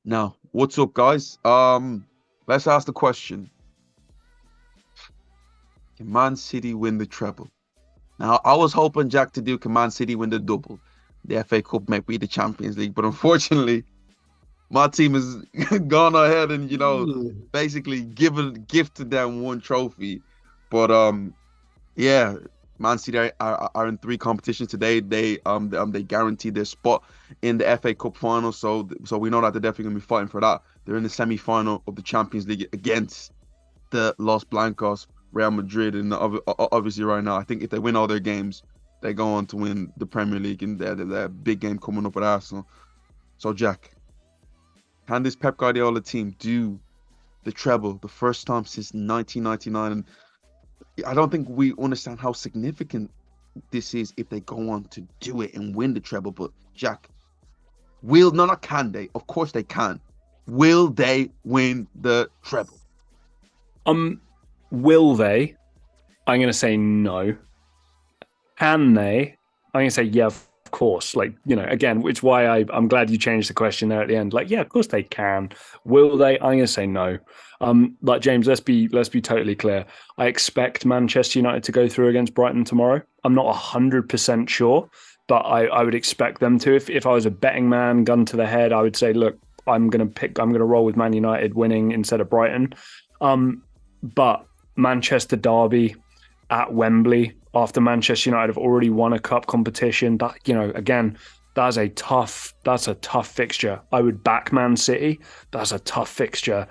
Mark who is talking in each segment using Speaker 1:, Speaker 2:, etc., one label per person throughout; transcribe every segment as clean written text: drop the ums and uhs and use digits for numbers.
Speaker 1: Now, what's up, guys? Let's ask the question: Can Man City win the treble? Now, I was hoping Jack to do can Man City win the double, the FA Cup, maybe the Champions League, but unfortunately, my team has gone ahead and
Speaker 2: Mm.
Speaker 1: basically gifted them one trophy. But yeah, Man City are in three competitions today. They guaranteed their spot in the FA Cup final, so we know that they're definitely gonna be fighting for that. They're in the semi-final of the Champions League against the Los Blancos, Real Madrid, and obviously right now, I think if they win all their games, they go on to win the Premier League, and their big game coming up with Arsenal. So Jack, can this Pep Guardiola team do the treble the first time since 1999? And I don't think we understand how significant this is if they go on to do it and win the treble. But Jack, will no, not can they? Of course they can. Will they win the treble?
Speaker 2: Um, will they? I'm going to say no. Can they? I'm going to say yeah, of course. Again, which why I'm glad you changed the question there at the end. Like, yeah, of course they can. Will they? I'm going to say no. Like James, let's be totally clear. I expect Manchester United to go through against Brighton tomorrow. I'm not 100% sure, but I would expect them to. If I was a betting man, gun to the head, I would say, look, I'm gonna roll with Man United winning instead of Brighton. But Manchester derby at Wembley after Manchester United have already won a cup competition. That again, that's a tough fixture. I would back Man City. That's a tough fixture.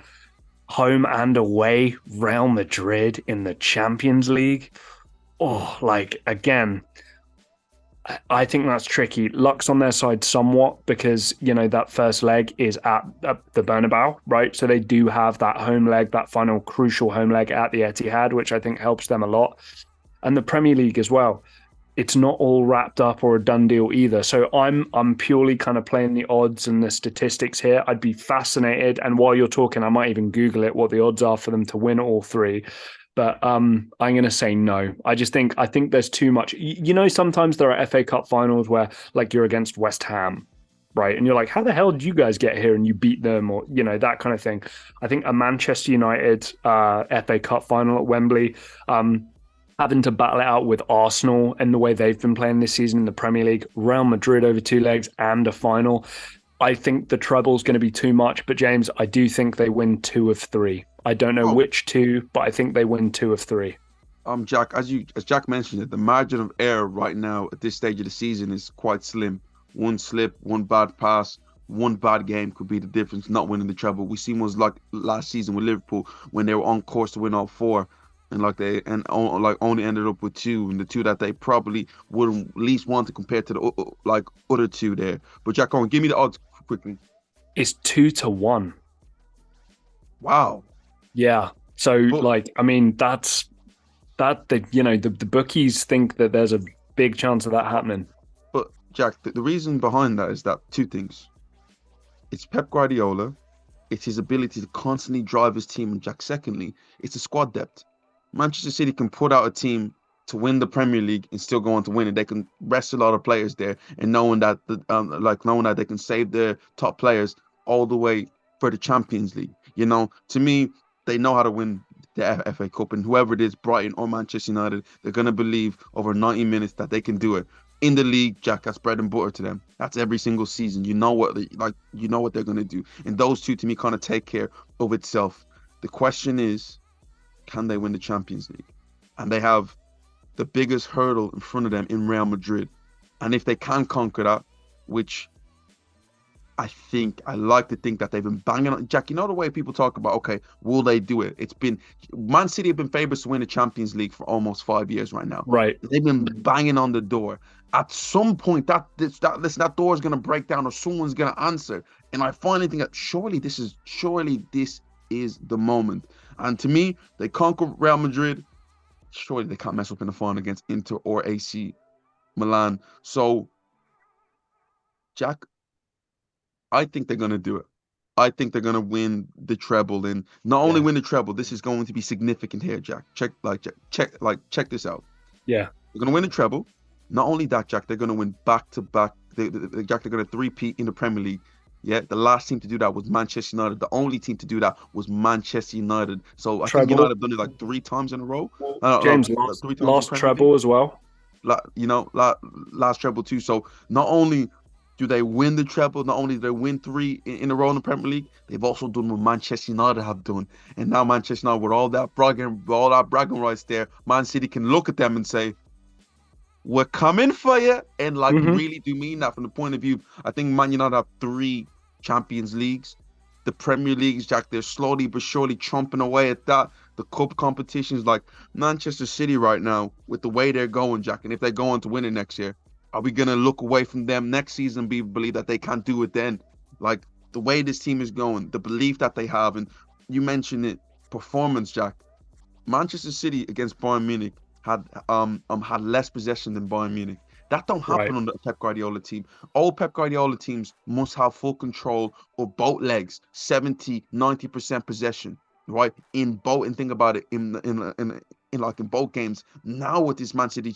Speaker 2: Home and away, Real Madrid in the Champions League. Oh, like again, I think that's tricky. Luck's on their side somewhat because that first leg is at the Bernabeu, right? So they do have that home leg, that final crucial home leg at the Etihad, which I think helps them a lot. And the Premier League as well. It's not all wrapped up or a done deal either. So I'm purely kind of playing the odds and the statistics here. I'd be fascinated, and while you're talking, I might even Google it what the odds are for them to win all three. But I'm going to say no. I think there's too much. Sometimes there are FA Cup finals where like you're against West Ham, right? And you're like, how the hell did you guys get here and you beat them, or that kind of thing. I think a Manchester United FA Cup final at Wembley. Having to battle it out with Arsenal and the way they've been playing this season in the Premier League, Real Madrid over two legs and a final. I think the treble's going to be too much, but James, I do think they win two of three. I don't know
Speaker 1: Oh,
Speaker 2: which two, but I think they win two of three.
Speaker 1: Jack, as Jack mentioned it, the margin of error right now at this stage of the season is quite slim. One slip, one bad pass, one bad game could be the difference, not winning the treble. We seen was like last season with Liverpool when they were on course to win all four, and like only ended up with two, and the two that they probably would at least want to compare to the like other two there. But Jack, give me the odds quickly.
Speaker 2: It's 2-1.
Speaker 1: Wow,
Speaker 2: Yeah. So
Speaker 1: but
Speaker 2: I mean, the bookies think that there's a big chance of that happening.
Speaker 1: but Jack, the reason behind that is that two things. It's Pep Guardiola. It's his ability to constantly drive his team. And Jack, secondly, it's the squad depth. Manchester City can put out a team to win the Premier League and still go on to win it. They can rest a lot of players there, and knowing that they can save their top players all the way for the Champions League. To me, they know how to win the FA Cup, and whoever it is, Brighton or Manchester United, they're gonna believe over 90 minutes that they can do it. In the league, Jack, that's bread and butter to them. That's every single season. You know what they're gonna do, and those two to me kind of take care of itself. The question is, can they win the Champions League? And they have the biggest hurdle in front of them in Real Madrid. And if they can conquer that, which I like to think that they've been banging on. Jack, you know the way people talk about, okay, will they do it? It's been Man City have been favorites to win the Champions League for almost 5 years right now.
Speaker 2: Right.
Speaker 1: They've been banging on the door. At some point, that door is gonna break down, or someone's gonna answer. And I finally think that surely this is the moment. And to me, they conquer Real Madrid. Surely they can't mess up in the final against Inter or AC Milan. So, Jack, I think they're gonna do it. I think they're gonna win the treble, and not only
Speaker 2: Yeah.
Speaker 1: win the treble. This is going to be significant here, Jack. Check this out.
Speaker 2: Yeah.
Speaker 1: They're gonna win the treble. Not only that, Jack, they're gonna win back to back. Jack, they're gonna three-peat in the Premier League. Yeah, the last team to do that was Manchester United. The only team to do that was Manchester United. So I think United
Speaker 2: Treble.
Speaker 1: have done it like 3 times in a row.
Speaker 2: James,
Speaker 1: Like
Speaker 2: last
Speaker 1: 3 times in
Speaker 2: last
Speaker 1: Premier League.
Speaker 2: treble as well.
Speaker 1: Last treble too. So not only do they win the treble, not only do they win 3 in a row in the Premier League, they've also done what Manchester United have done. And now Manchester United, with all that bragging rights there, Man City can look at them and say, "We're coming for you," and like
Speaker 2: Hmm.
Speaker 1: really do mean that from the point of view. I think Man United have 3 Champions Leagues. The Premier Leagues, Jack, they're slowly but surely chomping away at that. The cup competitions, like Manchester City right now, with the way they're going, Jack, and if they go on to win it next year, are we gonna look away from them next season? Believe that they can't do it then? Like the way this team is going, the belief that they have, and you mentioned it, performance, Jack. Manchester City against Bayern Munich had less possession than Bayern Munich. That don't
Speaker 2: Right.
Speaker 1: happen on the Pep Guardiola team. All Pep Guardiola teams must have full control of both legs, 70-90% possession, right? In both, and think about it, in both games. Now what this Manchester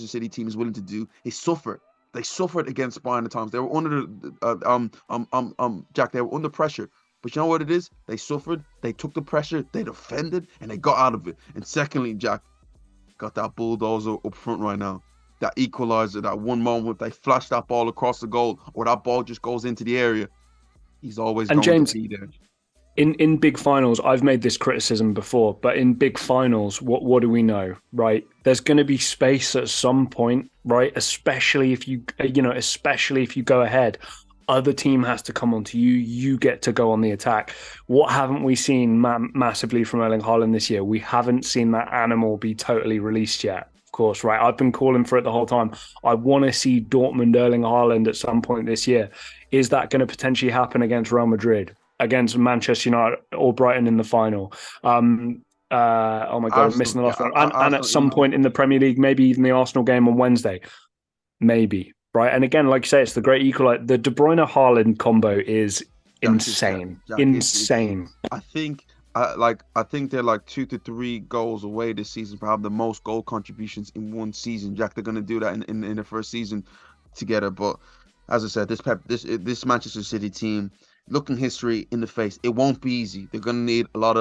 Speaker 1: City team is willing to do is suffer. They suffered against Bayern at times. They were under Jack, they were under pressure. But you know what it is? They suffered, they took the pressure, they defended, and they got out of it. And secondly, Jack, got that bulldozer up front right now. That equalizer, that one moment they flash that ball across the goal, or that ball just goes into the area. He's always
Speaker 2: And
Speaker 1: going to
Speaker 2: James,
Speaker 1: be there.
Speaker 2: in big finals, I've made this criticism before, but in big finals, what do we know, right? There's going to be space at some point, right? Especially if especially if you go ahead, other team has to come onto you. You get to go on the attack. What haven't we seen massively from Erling Haaland this year? We haven't seen that animal be totally released yet. Of course, right? I've been calling for it the whole time. I want to see Dortmund Erling Haaland at some point this year. Is that going to potentially happen against Real Madrid, against Manchester United or Brighton in the final? Oh my God, I'm
Speaker 1: Arsenal,
Speaker 2: missing the
Speaker 1: yeah,
Speaker 2: last one. And at
Speaker 1: Arsenal
Speaker 2: some
Speaker 1: easy.
Speaker 2: point in the Premier League, maybe even the Arsenal game on Wednesday, maybe. Right. And again, like you say, it's the great equalizer. The De Bruyne Haaland combo is insane.
Speaker 1: Jack, it's.
Speaker 2: Insane.
Speaker 1: I think, I think they're like 2 to 3 goals away this season for having the most goal contributions in one season. Jack, they're gonna do that in the first season together. But as I said, this Manchester City team, looking history in the face, it won't be easy. They're gonna need a lot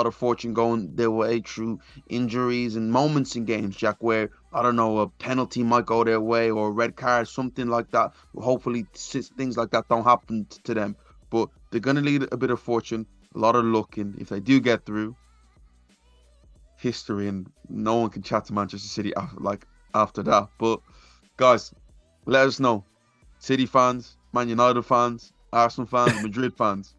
Speaker 1: of fortune going their way through injuries and moments in games, Jack, where I don't know, a penalty might go their way or a red card, something like that. Hopefully, things like that don't happen to them. But they're gonna need a bit of fortune, a lot of luck, and if they do get through, history, and no one can chat to Manchester City after that. But guys, let us know. City fans, Man United fans, Arsenal fans, Madrid fans.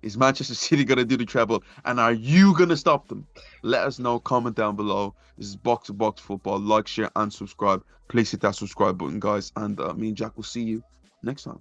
Speaker 1: Is Manchester City going to do the treble? And are you going to stop them? Let us know. Comment down below. This is Box to Box Football. Like, share, and subscribe. Please hit that subscribe button, guys. And me and Jack will see you next time.